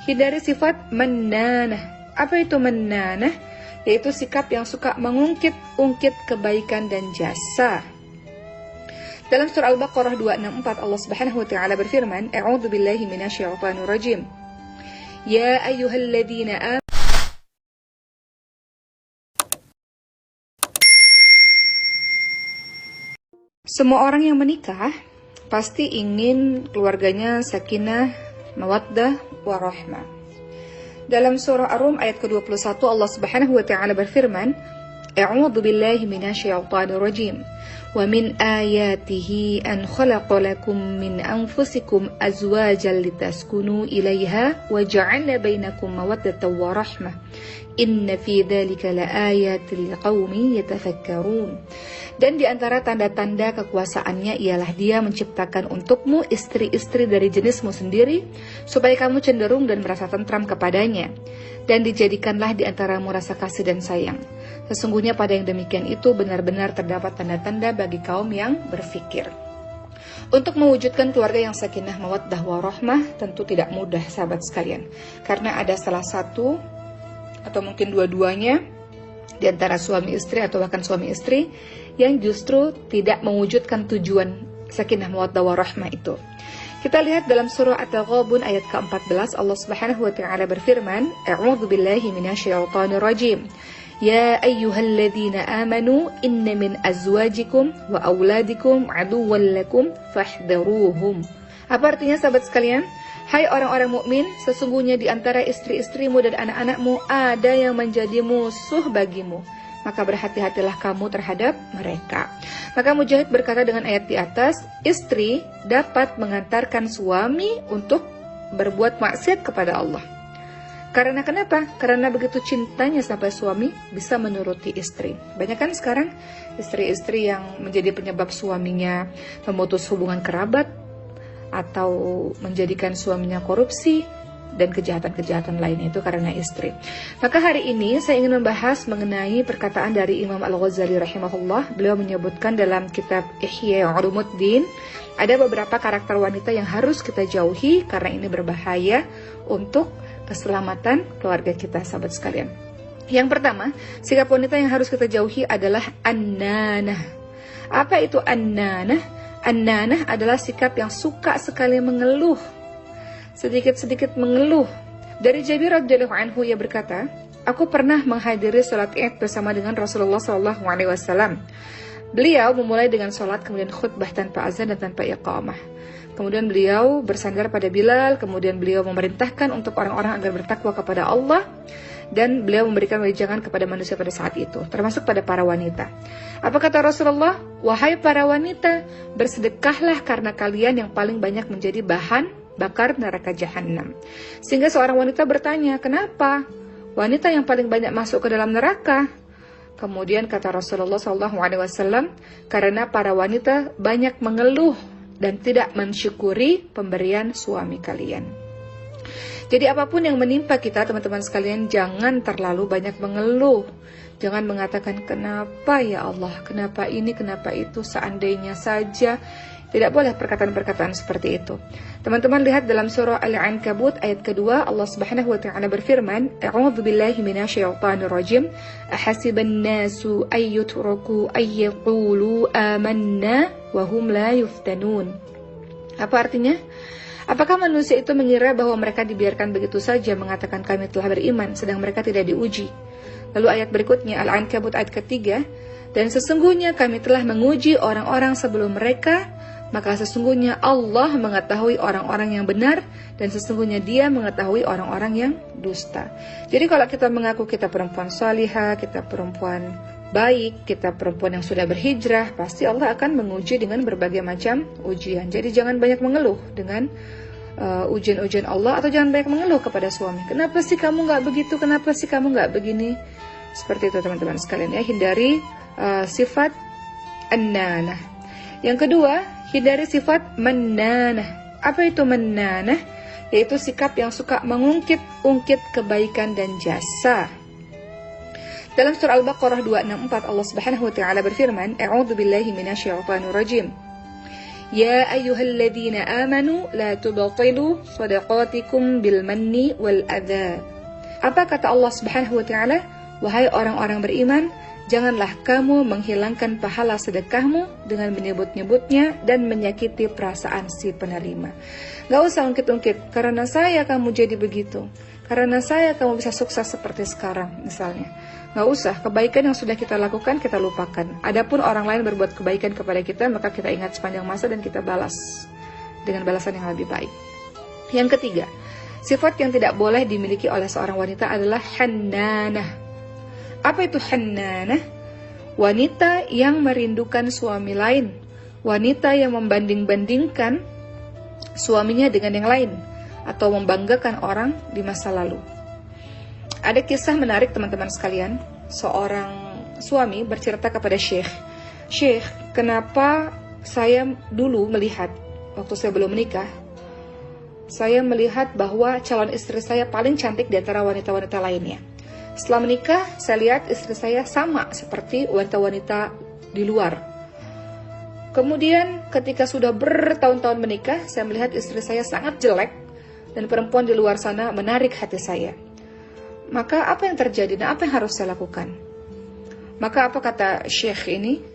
hindari sifat mannanah. Apa itu mannanah? Yaitu sikap yang suka mengungkit-ungkit kebaikan dan jasa. Dalam surah Al-Baqarah 264 Allah Subhanahu wa taala berfirman, A'udzu billahi minasyaitonir rajim. Ya ayyuhalladzina amanu Semua orang yang menikah pasti ingin keluarganya sakinah, mawaddah, warahmah. Dalam surah Ar-Rum ayat ke-21 Allah Subhanahu wa taala berfirman, A'udzu billahi minasyaitonir rajim. Wa min ayatihi an khalaqa lakum min anfusikum azwajan litaskunu ilaiha wa ja'ala bainakum mawaddatan wa rahmah. Inna fi dzalika laayatil liqaumin yatafakkarun. Dan di antara tanda-tanda kekuasaannya ialah Dia menciptakan untukmu istri-istri dari jenismu sendiri, supaya kamu cenderung dan merasa tentram kepadanya. Dan dijadikanlah di antaramu rasa kasih dan sayang. Sesungguhnya pada yang demikian itu benar-benar terdapat tanda-tanda bagi kaum yang berfikir. Untuk mewujudkan keluarga yang sakinah, mawaddah, warahmah tentu tidak mudah, sahabat sekalian. Karena ada salah satu atau mungkin dua-duanya di antara suami istri atau bahkan suami istri yang justru tidak mewujudkan tujuan sakinah mawaddah warahmah itu. Kita lihat dalam surah At-Taghabun ayat ke-14 Allah Subhanahu wa taala berfirman, A'udzu billahi minasyaitonir rajim. Ya ayyuhalladzina amanu inna min azwajikum wa auladikum aduwwan lakum fahdharuhum. Apa artinya sahabat sekalian? Hai orang-orang mukmin, sesungguhnya di antara istri-istrimu dan anak-anakmu ada yang menjadi musuh bagimu. Maka berhati-hatilah kamu terhadap mereka. Maka Mujahid berkata dengan ayat di atas, istri dapat mengantarkan suami untuk berbuat maksiat kepada Allah. Karena kenapa? Karena begitu cintanya sampai suami bisa menuruti istri. Banyak kan sekarang istri-istri yang menjadi penyebab suaminya memutus hubungan kerabat, atau menjadikan suaminya korupsi dan kejahatan-kejahatan lainnya, itu karena istri. Maka hari ini saya ingin membahas mengenai perkataan dari Imam Al-Ghazali rahimahullah. Beliau menyebutkan dalam kitab Ihya Ulumuddin ada beberapa karakter wanita yang harus kita jauhi karena ini berbahaya untuk keselamatan keluarga kita, sahabat sekalian. Yang pertama, sikap wanita yang harus kita jauhi adalah an-nanah. Apa itu an-nanah? An-nanah adalah sikap yang suka sekali mengeluh, sedikit-sedikit mengeluh. Dari Jabir radhiyallahu anhu ia berkata, aku pernah menghadiri salat Id bersama dengan Rasulullah SAW. Beliau memulai dengan salat, kemudian khutbah tanpa azan dan tanpa iqamah. Kemudian beliau bersandar pada Bilal, kemudian beliau memerintahkan untuk orang-orang agar bertakwa kepada Allah, dan beliau memberikan wejangan kepada manusia pada saat itu, termasuk pada para wanita. Apa kata Rasulullah? Wahai para wanita, bersedekahlah karena kalian yang paling banyak menjadi bahan bakar neraka jahanam. Sehingga seorang wanita bertanya, kenapa wanita yang paling banyak masuk ke dalam neraka? Kemudian kata Rasulullah SAW, karena para wanita banyak mengeluh dan tidak mensyukuri pemberian suami kalian. Jadi apapun yang menimpa kita, teman-teman sekalian, jangan terlalu banyak mengeluh. Jangan mengatakan, kenapa ya Allah, kenapa ini, kenapa itu, seandainya saja. Tidak boleh perkataan-perkataan seperti itu. Teman-teman lihat dalam surah Al-Ankabut ayat kedua, Allah Subhanahu wa taala berfirman, A'udzu billahi minasyaitonir rajim. Ahasiban nasu ayyutraku ayyaqulu amanna wa hum la yuftanun. Apa artinya? Apakah manusia itu mengira bahwa mereka dibiarkan begitu saja mengatakan kami telah beriman, sedang mereka tidak diuji? Lalu ayat berikutnya, Al-Ankabut ayat ketiga, dan sesungguhnya kami telah menguji orang-orang sebelum mereka, maka sesungguhnya Allah mengetahui orang-orang yang benar, dan sesungguhnya Dia mengetahui orang-orang yang dusta. Jadi kalau kita mengaku kita perempuan salihah, kita perempuan baik, kita perempuan yang sudah berhijrah, pasti Allah akan menguji dengan berbagai macam ujian. Jadi jangan banyak mengeluh dengan ujian-ujian Allah, atau jangan banyak mengeluh kepada suami. Kenapa sih kamu nggak begitu? Kenapa sih kamu nggak begini? Seperti itu teman-teman sekalian ya. Hindari sifat an-nanah. Yang kedua, hindari sifat mannanah. Apa itu mannanah? Yaitu sikap yang suka mengungkit-ungkit kebaikan dan jasa. Dalam surah Al-Baqarah 264 Allah Subhanahu wa taala berfirman, A'udzu billahi minasyaitonir rajim. Ya ayyuhalladzina amanu la tubtilu shadaqatikum bil manni wal adza. Apa kata Allah Subhanahu wa taala? Wahai orang-orang beriman, janganlah kamu menghilangkan pahala sedekahmu dengan menyebut-nyebutnya dan menyakiti perasaan si penerima. Gak usah ungkit-ungkit, karena saya kamu jadi begitu, karena saya kamu bisa sukses seperti sekarang misalnya. Gak usah, kebaikan yang sudah kita lakukan kita lupakan. Adapun orang lain berbuat kebaikan kepada kita, maka kita ingat sepanjang masa dan kita balas dengan balasan yang lebih baik. Yang ketiga, sifat yang tidak boleh dimiliki oleh seorang wanita adalah hannanah. Apa itu hannanah? Wanita yang merindukan suami lain, wanita yang membanding-bandingkan suaminya dengan yang lain, atau membanggakan orang di masa lalu. Ada kisah menarik teman-teman sekalian. Seorang suami bercerita kepada Syekh, kenapa saya dulu melihat, waktu saya belum menikah, saya melihat bahwa calon istri saya paling cantik di antara wanita-wanita lainnya. Setelah menikah, saya lihat istri saya sama seperti wanita-wanita di luar. Kemudian ketika sudah bertahun-tahun menikah, saya melihat istri saya sangat jelek dan perempuan di luar sana menarik hati saya. Maka apa yang terjadi dan apa yang harus saya lakukan? Maka apa kata Syekh ini?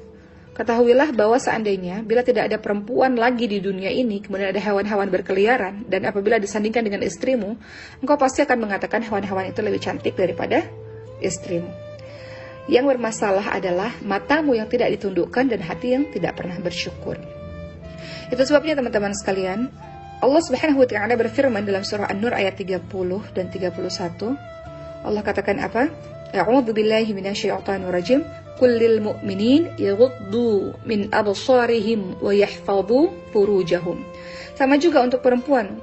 Ketahuilah bahwa seandainya bila tidak ada perempuan lagi di dunia ini, kemudian ada hewan-hewan berkeliaran, dan apabila disandingkan dengan istrimu, engkau pasti akan mengatakan hewan-hewan itu lebih cantik daripada istrimu. Yang bermasalah adalah matamu yang tidak ditundukkan dan hati yang tidak pernah bersyukur. Itu sebabnya teman-teman sekalian, Allah Subhanahu wa taala berfirman dalam surah An-Nur ayat 30 dan 31. Allah katakan apa? A'udzu billahi minasyaitonir rajim. Kullil mu'minin yaghuddu min absarihim wa yahfazu furujahum. Sama juga untuk perempuan.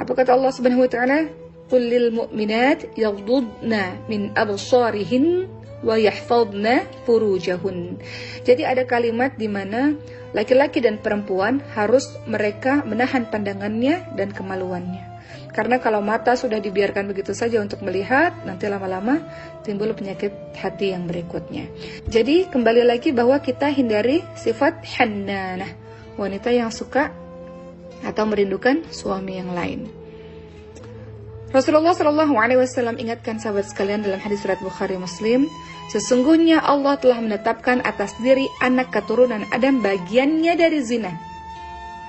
Apa kata Allah Subhanahu wa taala? Kullil mu'minat yaghuddna min absarihin wa yahfazna furujahun. Jadi ada kalimat di mana laki-laki dan perempuan harus mereka menahan pandangannya dan kemaluannya. Karena kalau mata sudah dibiarkan begitu saja untuk melihat, nanti lama-lama timbul penyakit hati yang berikutnya. Jadi kembali lagi bahwa kita hindari sifat hannanah, wanita yang suka atau merindukan suami yang lain. Rasulullah SAW ingatkan sahabat sekalian dalam hadis riwayat Bukhari Muslim, sesungguhnya Allah telah menetapkan atas diri anak keturunan Adam bagiannya dari zina.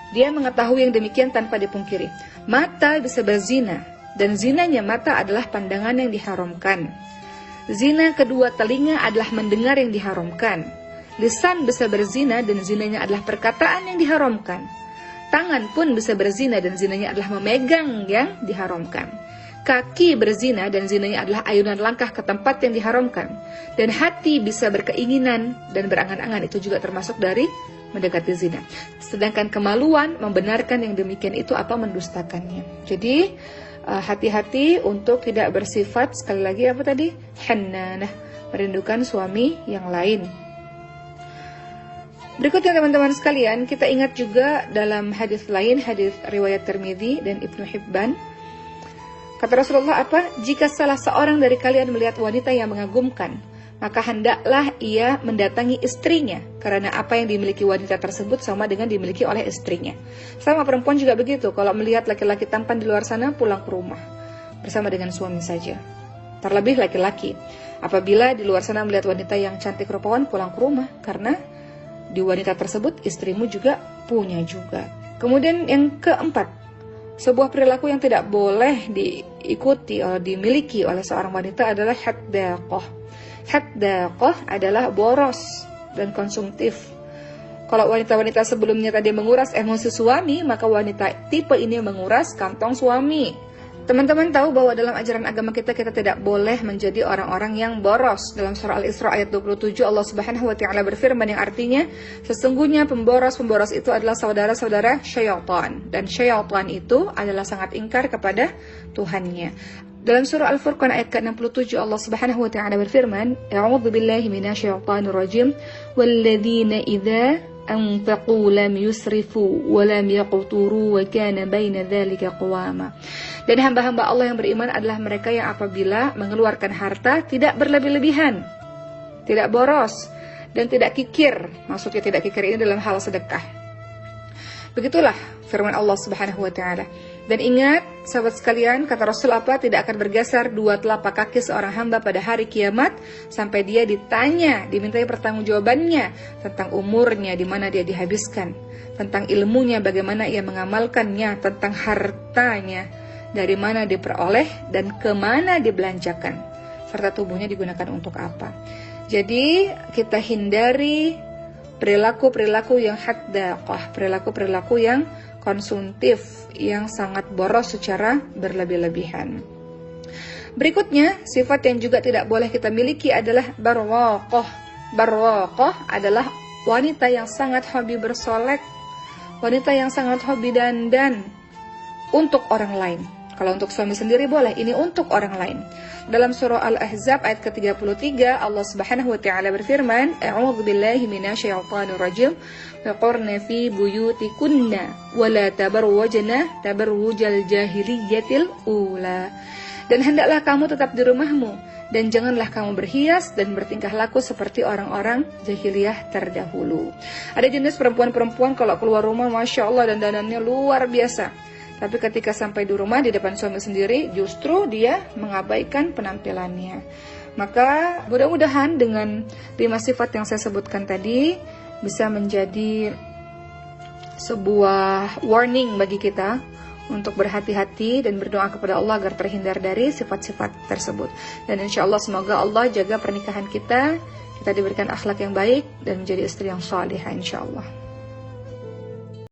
Dia mengetahui yang demikian tanpa dipungkiri. Mata bisa berzina, dan zinanya mata adalah pandangan yang diharamkan. Zina kedua telinga adalah mendengar yang diharamkan. Lisan bisa berzina dan zinanya adalah perkataan yang diharamkan. Tangan pun bisa berzina dan zinanya adalah memegang yang diharamkan. Kaki berzina dan zinanya adalah ayunan langkah ke tempat yang diharamkan. Dan hati bisa berkeinginan dan berangan-angan, itu juga termasuk dari mendekati zina. Sedangkan kemaluan membenarkan yang demikian itu atau mendustakannya. Jadi hati-hati untuk tidak bersifat, sekali lagi apa tadi? Hannanah, merindukan suami yang lain. Berikutnya teman-teman sekalian, kita ingat juga dalam hadis lain, hadis riwayat Tirmidzi dan Ibnu Hibban. Kata Rasulullah apa? Jika salah seorang dari kalian melihat wanita yang mengagumkan, maka hendaklah ia mendatangi istrinya, karena apa yang dimiliki wanita tersebut sama dengan dimiliki oleh istrinya. Sama perempuan juga begitu, kalau melihat laki-laki tampan di luar sana, pulang ke rumah bersama dengan suami saja. Terlebih laki-laki, apabila di luar sana melihat wanita yang cantik rupawan, pulang ke rumah, karena di wanita tersebut istrimu juga punya juga. Kemudian yang keempat, sebuah perilaku yang tidak boleh diikuti atau dimiliki oleh seorang wanita adalah haddaqah. Haddaqah adalah boros dan konsumtif. Kalau wanita-wanita sebelumnya tadi menguras emosi suami, maka wanita tipe ini menguras kantong suami. Teman-teman tahu bahwa dalam ajaran agama kita tidak boleh menjadi orang-orang yang boros. Dalam surah Al-Isra ayat 27 Allah Subhanahu wa taala berfirman yang artinya, sesungguhnya pemboros-pemboros itu adalah saudara-saudara syaitan, dan syaitan itu adalah sangat ingkar kepada Tuhannya. Dalam surah Al-Furqan ayat ke-67 Allah Subhanahu wa taala berfirman, A'udzu billahi minasyaitonir rajim, walladzina idza anfaqu lam yusrifu wa lam yaqturu wa kana baina dzalika qawama. Dan hamba-hamba Allah yang beriman adalah mereka yang apabila mengeluarkan harta tidak berlebih-lebihan, tidak boros, dan tidak kikir. Maksudnya tidak kikir ini dalam hal sedekah. Begitulah firman Allah Subhanahu wa taala. Dan ingat, sahabat sekalian, kata Rasul apa? Tidak akan bergeser dua telapak kaki seorang hamba pada hari kiamat sampai dia ditanya, dimintai pertanggungjawabannya tentang umurnya, di mana dia dihabiskan, tentang ilmunya, bagaimana ia mengamalkannya, tentang hartanya, dari mana diperoleh dan kemana dibelanjakan, serta tubuhnya digunakan untuk apa. Jadi kita hindari perilaku-perilaku yang haddaqah, perilaku-perilaku yang konsumtif, yang sangat boros secara berlebih-lebihan. Berikutnya, sifat yang juga tidak boleh kita miliki adalah barwaqah. Barwaqah adalah wanita yang sangat hobi bersolek, wanita yang sangat hobi dandan untuk orang lain. Kalau untuk suami sendiri boleh, ini untuk orang lain. Dalam surah Al-Ahzab ayat ke-33, Allah Subhanahu wa taala berfirman, "A'udzu billahi minasyaitonir rajim. Faqarna fi buyutikunna wa la tabarwajna tabarwujal jahiliyatil ula." Dan hendaklah kamu tetap di rumahmu dan janganlah kamu berhias dan bertingkah laku seperti orang-orang jahiliyah terdahulu. Ada jenis perempuan-perempuan kalau keluar rumah, Masya Allah, dandanannya luar biasa. Tapi ketika sampai di rumah di depan suami sendiri, justru dia mengabaikan penampilannya. Maka mudah-mudahan dengan 5 sifat yang saya sebutkan tadi bisa menjadi sebuah warning bagi kita untuk berhati-hati dan berdoa kepada Allah agar terhindar dari sifat-sifat tersebut. Dan insya Allah semoga Allah jaga pernikahan kita diberikan akhlak yang baik dan menjadi istri yang salihah insya Allah.